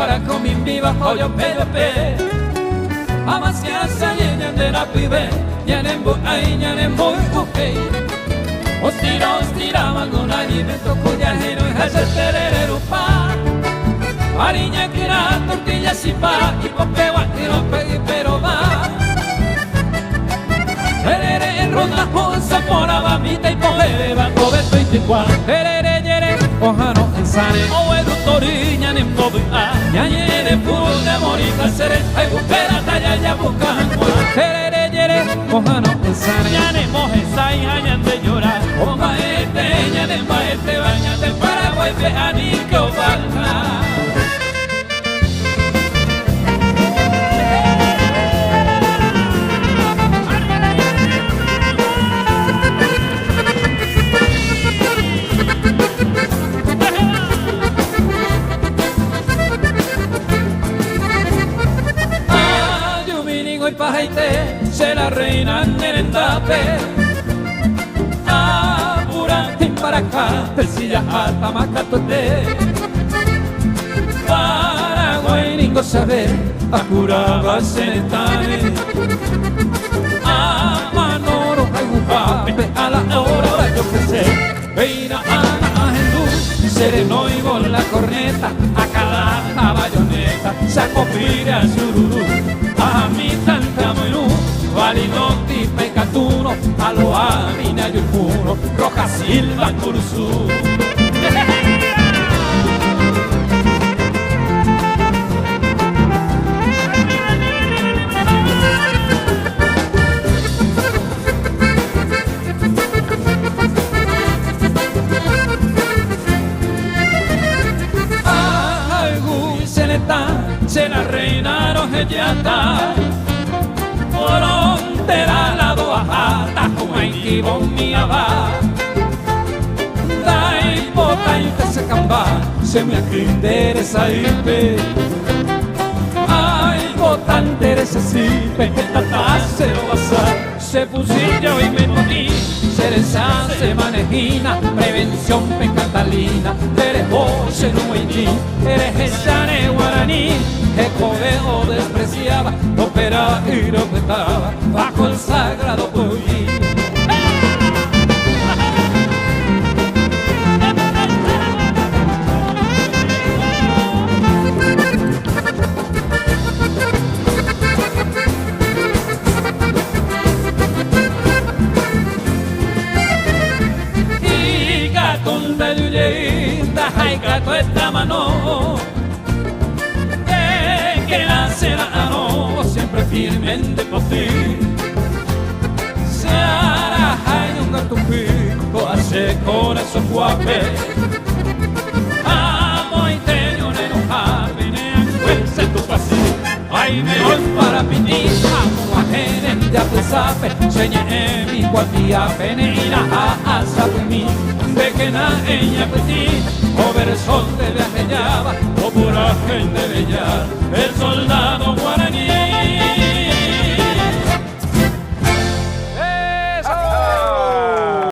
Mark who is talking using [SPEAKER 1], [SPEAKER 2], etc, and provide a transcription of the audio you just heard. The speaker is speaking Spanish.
[SPEAKER 1] guaraco mi viva hoyo pepe amasia sayenya de la pibe nyanembo ay nyanembo okay ostira magona ni me tocó ya hero hasa terero pa ariña kira tortilla sipa y popewa tiro pero va terere en ronda con sapora va mita y pohere va cobeto y ticua terere yere ojano ensane o edu toriña nem todo a ñañere pude morir casere ay bupera talla ya buscan terere yere ojano ensane ñane moje sai hañan de llorar o maete ñane maete bañate para vuelve a ni que ovalna. Se la reina Nerendape Apurate para acá Tercilla alta macatote Paraguay ningo saber Apuraba senetane A manoro ayupape A la hora yo que sé Veira ana ahendú Sereno y con la corneta A cada bayoneta Saco pire a sururú A mi tanta menú, Valinotti, Pecatuno, Aloha, Mina y Uno, Roja Silva, Curuzú. Se la reina rojellata Frontera la doajata Humaiki bomia va Dai bota y te se camba Se me acrindere saipe Ay bota interesa sipe Que tata se lo basa Se pusillo y me morí Cereza se manejina Prevención pe Catalina Eres José Nueñi Eres Echane Guaraní Ecoveo despreciaba Opera y lo petaba Bajo el sagrado Puyí gato esta mano que nace la mano siempre firmemente por ti se hará hay un gato pico hace corazón guape amo y te lloré enojar venean pues en tu pasillo ay me voy para pinir amo a gente a pesape señe mi cuatía peneira a sabe mi de que na ella petit o versón de la hellaba o pura gente bella el soldado guaraní